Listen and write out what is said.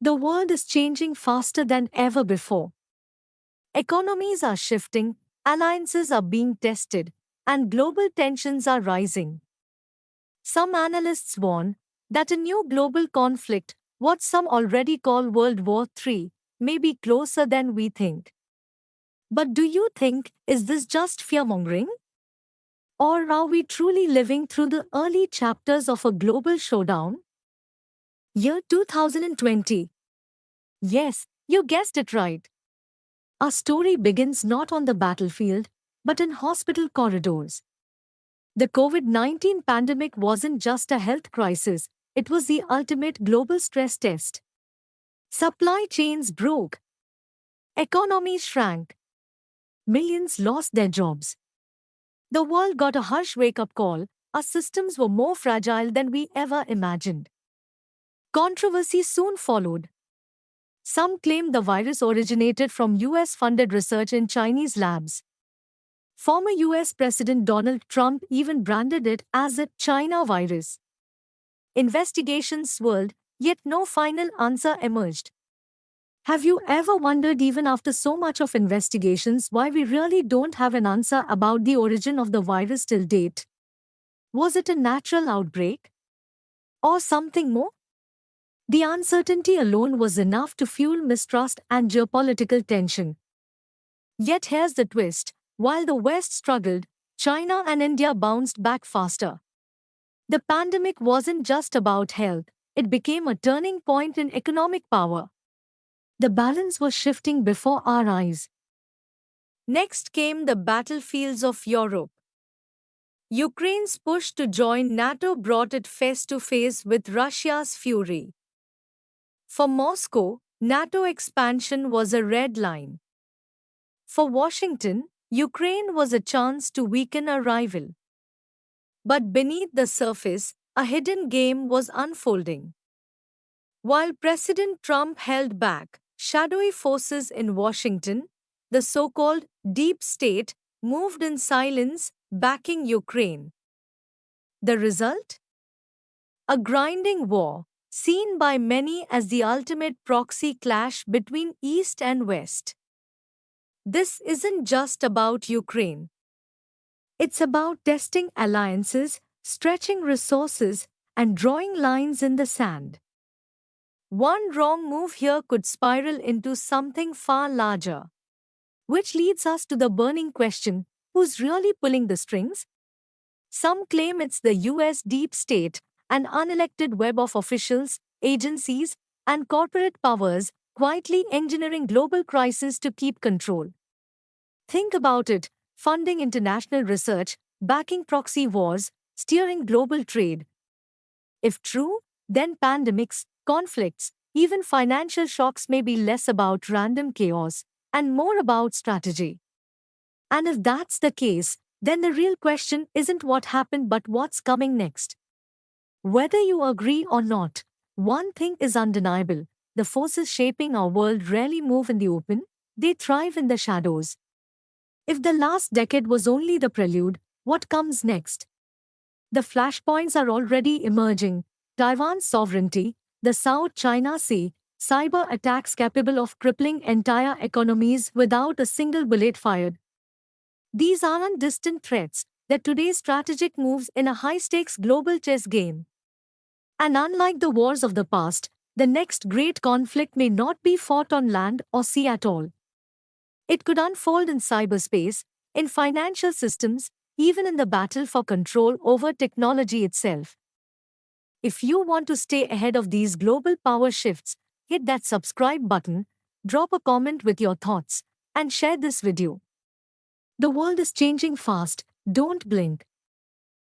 The world is changing faster than ever before. Economies are shifting, alliances are being tested, and global tensions are rising. Some analysts warn that a new global conflict, what some already call World War III, may be closer than we think. But do you think, is this just fear-mongering? Or are we truly living through the early chapters of a global showdown? Year 2020. Yes, you guessed it right. Our story begins not on the battlefield, but in hospital corridors. The COVID-19 pandemic wasn't just a health crisis, it was the ultimate global stress test. Supply chains broke, economies shrank, millions lost their jobs. The world got a harsh wake-up call. Our systems were more fragile than we ever imagined. Controversy soon followed. Some claimed the virus originated from US-funded research in Chinese labs. Former US President Donald Trump even branded it as a China virus. Investigations swirled, yet no final answer emerged. Have you ever wondered, even after so much of investigations, why we really don't have an answer about the origin of the virus till date? Was it a natural outbreak? Or something more? The uncertainty alone was enough to fuel mistrust and geopolitical tension. Yet here's the twist. While the West struggled, China and India bounced back faster. The pandemic wasn't just about health, it became a turning point in economic power. The balance was shifting before our eyes. Next came the battlefields of Europe. Ukraine's push to join NATO brought it face to face with Russia's fury. For Moscow, NATO expansion was a red line. For Washington, Ukraine was a chance to weaken a rival. But beneath the surface, a hidden game was unfolding. While President Trump held back, shadowy forces in Washington, the so-called deep state, moved in silence, backing Ukraine. The result? A grinding war, seen by many as the ultimate proxy clash between East and West. This isn't just about Ukraine. It's about testing alliances, stretching resources, and drawing lines in the sand. One wrong move here could spiral into something far larger. Which leads us to the burning question, who's really pulling the strings? Some claim it's the US deep state, an unelected web of officials, agencies, and corporate powers quietly engineering global crises to keep control. Think about it, funding international research, backing proxy wars, steering global trade. If true, then pandemics, conflicts, even financial shocks may be less about random chaos and more about strategy. And if that's the case, then the real question isn't what happened but what's coming next. Whether you agree or not, one thing is undeniable: the forces shaping our world rarely move in the open, they thrive in the shadows. If the last decade was only the prelude, what comes next? The flashpoints are already emerging: Taiwan's sovereignty, the South China Sea, cyber attacks capable of crippling entire economies without a single bullet fired. These aren't distant threats, they're today's strategic moves in a high-stakes global chess game. And unlike the wars of the past, the next great conflict may not be fought on land or sea at all. It could unfold in cyberspace, in financial systems, even in the battle for control over technology itself. If you want to stay ahead of these global power shifts, hit that subscribe button, drop a comment with your thoughts, and share this video. The world is changing fast, don't blink.